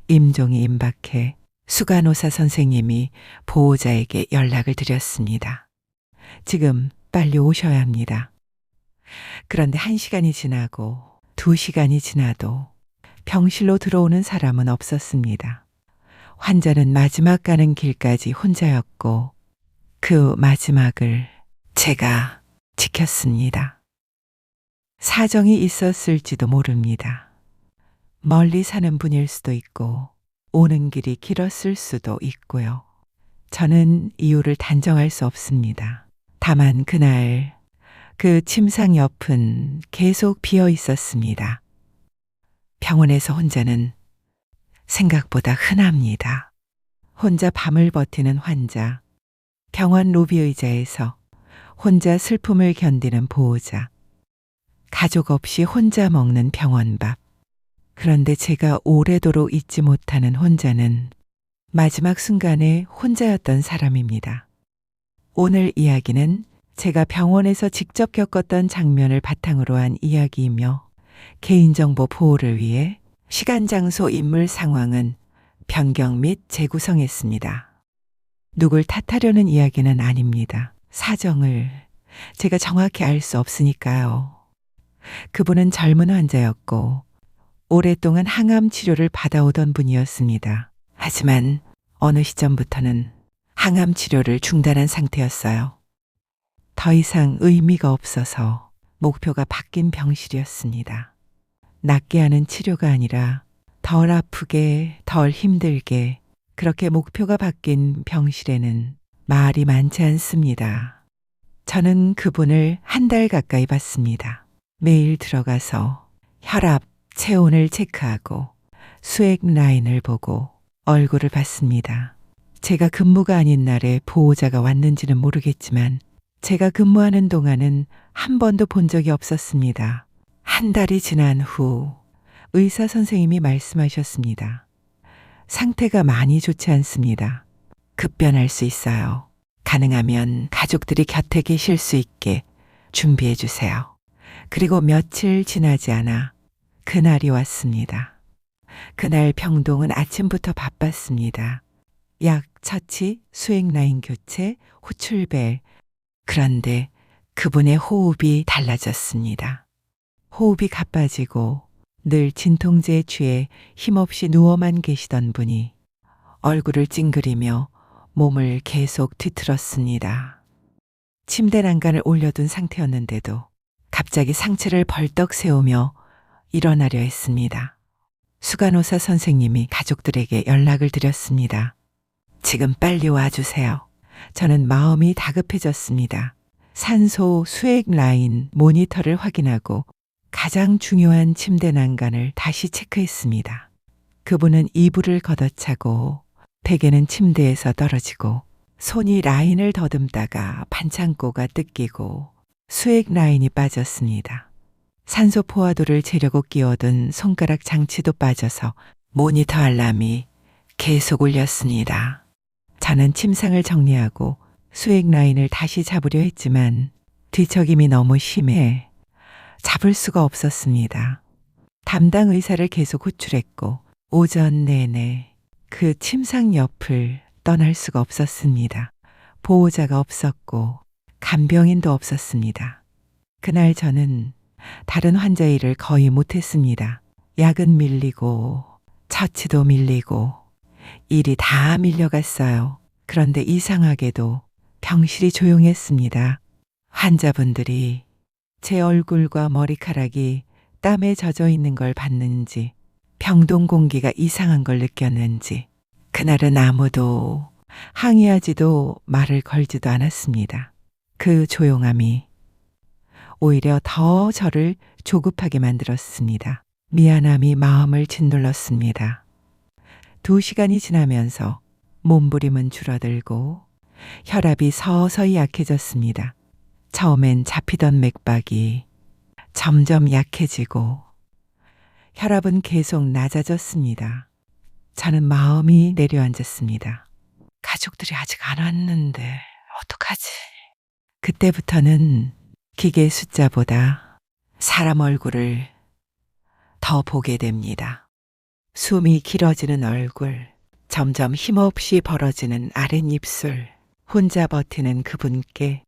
임종이 임박해 수간호사 선생님이 보호자에게 연락을 드렸습니다. 지금 빨리 오셔야 합니다. 그런데 1시간이 지나고 2시간이 지나도 병실로 들어오는 사람은 없었습니다. 환자는 마지막 가는 길까지 혼자였고 그 마지막을 제가 지켰습니다. 사정이 있었을지도 모릅니다. 멀리 사는 분일 수도 있고 오는 길이 길었을 수도 있고요. 저는 이유를 단정할 수 없습니다. 다만 그날 그 침상 옆은 계속 비어 있었습니다. 병원에서 혼자는 생각보다 흔합니다. 혼자 밤을 버티는 환자, 병원 로비 의자에서 혼자 슬픔을 견디는 보호자, 가족 없이 혼자 먹는 병원밥. 그런데 제가 오래도록 잊지 못하는 혼자는 마지막 순간에 혼자였던 사람입니다. 오늘 이야기는 제가 병원에서 직접 겪었던 장면을 바탕으로 한 이야기이며 개인정보 보호를 위해 시간, 장소, 인물, 상황은 변경 및 재구성했습니다. 누굴 탓하려는 이야기는 아닙니다. 사정을 제가 정확히 알 수 없으니까요. 그분은 젊은 환자였고 오랫동안 항암 치료를 받아오던 분이었습니다. 하지만 어느 시점부터는 항암 치료를 중단한 상태였어요. 더 이상 의미가 없어서 목표가 바뀐 병실이었습니다. 낫게 하는 치료가 아니라 덜 아프게, 덜 힘들게 그렇게 목표가 바뀐 병실에는 말이 많지 않습니다. 저는 그분을 1달 가까이 봤습니다. 매일 들어가서 혈압, 체온을 체크하고 수액 라인을 보고 얼굴을 봤습니다. 제가 근무가 아닌 날에 보호자가 왔는지는 모르겠지만 제가 근무하는 동안은 한 번도 본 적이 없었습니다. 1달이 지난 후 의사 선생님이 말씀하셨습니다. 상태가 많이 좋지 않습니다. 급변할 수 있어요. 가능하면 가족들이 곁에 계실 수 있게 준비해 주세요. 그리고 며칠 지나지 않아 그날이 왔습니다. 그날 병동은 아침부터 바빴습니다. 약 처치, 수액 라인 교체, 호출벨. 그런데 그분의 호흡이 달라졌습니다. 호흡이 가빠지고 늘 진통제에 취해 힘없이 누워만 계시던 분이 얼굴을 찡그리며 몸을 계속 뒤틀었습니다. 침대 난간을 올려둔 상태였는데도 갑자기 상체를 벌떡 세우며 일어나려 했습니다. 수간호사 선생님이 가족들에게 연락을 드렸습니다. 지금 빨리 와주세요. 저는 마음이 다급해졌습니다. 산소, 수액 라인, 모니터를 확인하고 가장 중요한 침대 난간을 다시 체크했습니다. 그분은 이불을 걷어차고 베개는 침대에서 떨어지고 손이 라인을 더듬다가 반창고가 뜯기고 수액 라인이 빠졌습니다. 산소 포화도를 재려고 끼워둔 손가락 장치도 빠져서 모니터 알람이 계속 울렸습니다. 저는 침상을 정리하고 수액 라인을 다시 잡으려 했지만 뒤척임이 너무 심해 잡을 수가 없었습니다. 담당 의사를 계속 호출했고 오전 내내 그 침상 옆을 떠날 수가 없었습니다. 보호자가 없었고 간병인도 없었습니다. 그날 저는 다른 환자 일을 거의 못했습니다. 약은 밀리고 처치도 밀리고 일이 다 밀려갔어요. 그런데 이상하게도 병실이 조용했습니다. 환자분들이 제 얼굴과 머리카락이 땀에 젖어 있는 걸 봤는지 병동 공기가 이상한 걸 느꼈는지 그날은 아무도 항의하지도 말을 걸지도 않았습니다. 그 조용함이 오히려 더 저를 조급하게 만들었습니다. 미안함이 마음을 짓눌렀습니다. 2시간이 지나면서 몸부림은 줄어들고 혈압이 서서히 약해졌습니다. 처음엔 잡히던 맥박이 점점 약해지고 혈압은 계속 낮아졌습니다. 저는 마음이 내려앉았습니다. 가족들이 아직 안 왔는데 어떡하지? 그때부터는 기계 숫자보다 사람 얼굴을 더 보게 됩니다. 숨이 길어지는 얼굴, 점점 힘없이 벌어지는 아랫입술, 혼자 버티는 그분께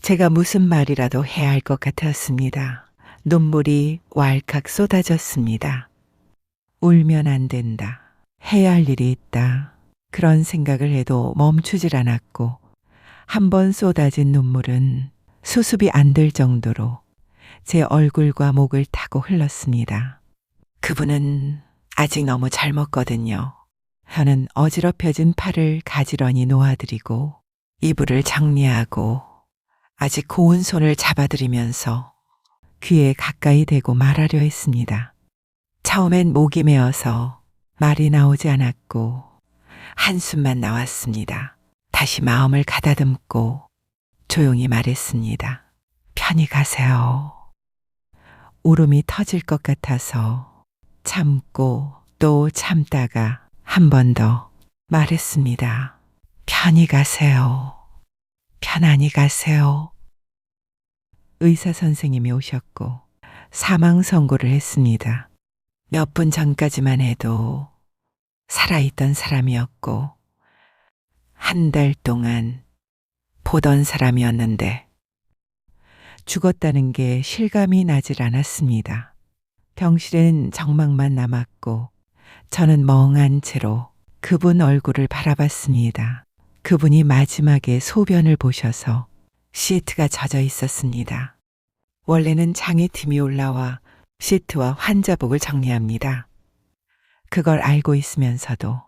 제가 무슨 말이라도 해야 할 것 같았습니다. 눈물이 왈칵 쏟아졌습니다. 울면 안 된다. 해야 할 일이 있다. 그런 생각을 해도 멈추질 않았고 한 번 쏟아진 눈물은 수습이 안 될 정도로 제 얼굴과 목을 타고 흘렀습니다. 그분은 아직 너무 젊었거든요. 저는 어지럽혀진 팔을 가지런히 놓아드리고 이불을 정리하고 아직 고운 손을 잡아드리면서 귀에 가까이 대고 말하려 했습니다. 처음엔 목이 메어서 말이 나오지 않았고 한숨만 나왔습니다. 다시 마음을 가다듬고 조용히 말했습니다. 편히 가세요. 울음이 터질 것 같아서 참고 또 참다가 한 번 더 말했습니다. 편히 가세요. 편안히 가세요. 의사 선생님이 오셨고 사망 선고를 했습니다. 몇 분 전까지만 해도 살아있던 사람이었고 한 달 동안 보던 사람이었는데 죽었다는 게 실감이 나질 않았습니다. 병실엔 정막만 남았고 저는 멍한 채로 그분 얼굴을 바라봤습니다. 그분이 마지막에 소변을 보셔서 시트가 젖어 있었습니다. 원래는 장애팀이 올라와 시트와 환자복을 정리합니다. 그걸 알고 있으면서도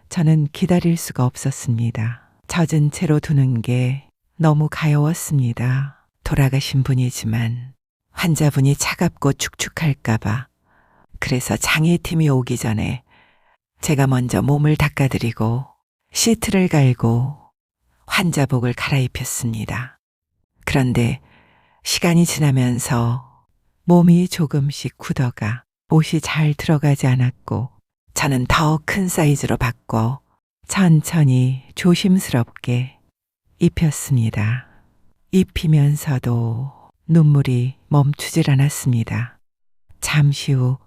저는 기다릴 수가 없었습니다. 젖은 채로 두는 게 너무 가여웠습니다. 돌아가신 분이지만 환자분이 차갑고 축축할까봐 그래서 장애팀이 오기 전에 제가 먼저 몸을 닦아드리고 시트를 갈고 환자복을 갈아입혔습니다. 그런데 시간이 지나면서 몸이 조금씩 굳어가 옷이 잘 들어가지 않았고 저는 더 큰 사이즈로 바꿔 천천히 조심스럽게 입혔습니다. 입히면서도 눈물이 멈추질 않았습니다. 잠시 후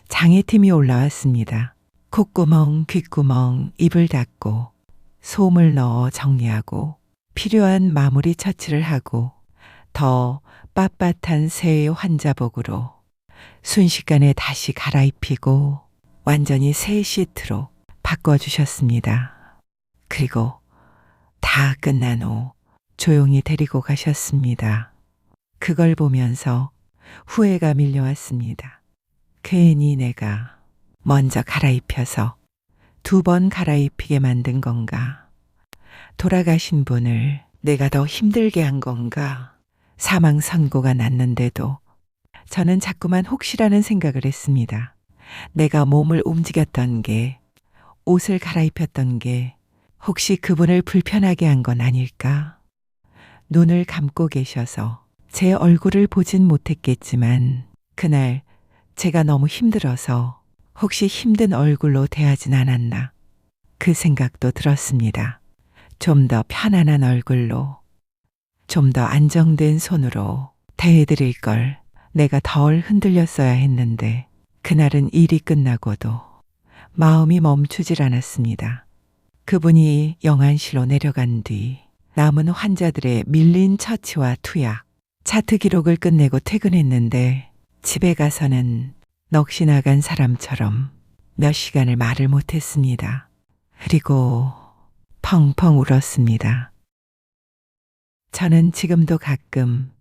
장애팀이 올라왔습니다. 콧구멍, 귓구멍, 입을 닫고 솜을 넣어 정리하고 필요한 마무리 처치를 하고 더 빳빳한 새 환자복으로 순식간에 다시 갈아입히고 완전히 새 시트로 바꿔주셨습니다. 그리고 다 끝난 후 조용히 데리고 가셨습니다. 그걸 보면서 후회가 밀려왔습니다. 괜히 내가 먼저 갈아입혀서 2번 갈아입히게 만든 건가? 돌아가신 분을 내가 더 힘들게 한 건가? 사망 선고가 났는데도 저는 자꾸만 혹시라는 생각을 했습니다. 내가 몸을 움직였던 게, 옷을 갈아입혔던 게 혹시 그분을 불편하게 한 건 아닐까? 눈을 감고 계셔서 제 얼굴을 보진 못했겠지만 그날 제가 너무 힘들어서 혹시 힘든 얼굴로 대하진 않았나? 그 생각도 들었습니다. 좀 더 편안한 얼굴로, 좀 더 안정된 손으로 대해드릴 걸 내가 덜 흔들렸어야 했는데 그날은 일이 끝나고도 마음이 멈추질 않았습니다. 그분이 영안실로 내려간 뒤 남은 환자들의 밀린 처치와 투약, 차트 기록을 끝내고 퇴근했는데 집에 가서는 넋이 나간 사람처럼 몇 시간을 말을 못했습니다. 그리고 펑펑 울었습니다. 저는 지금도 가끔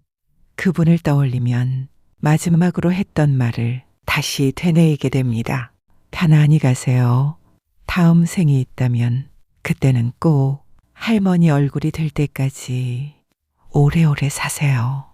그분을 떠올리면 마지막으로 했던 말을 다시 되뇌이게 됩니다. 편안히 가세요. 다음 생이 있다면 그때는 꼭 할머니 얼굴이 될 때까지 오래오래 사세요.